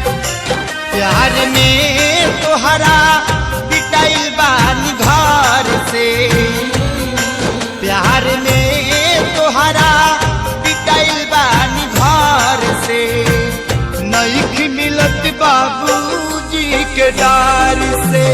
प्यार में तोहरा पिटाइल बानी घर से, प्यार में तोहरा पिटाइल बानी घर से। नइख मिलत बाबूजी के डार से।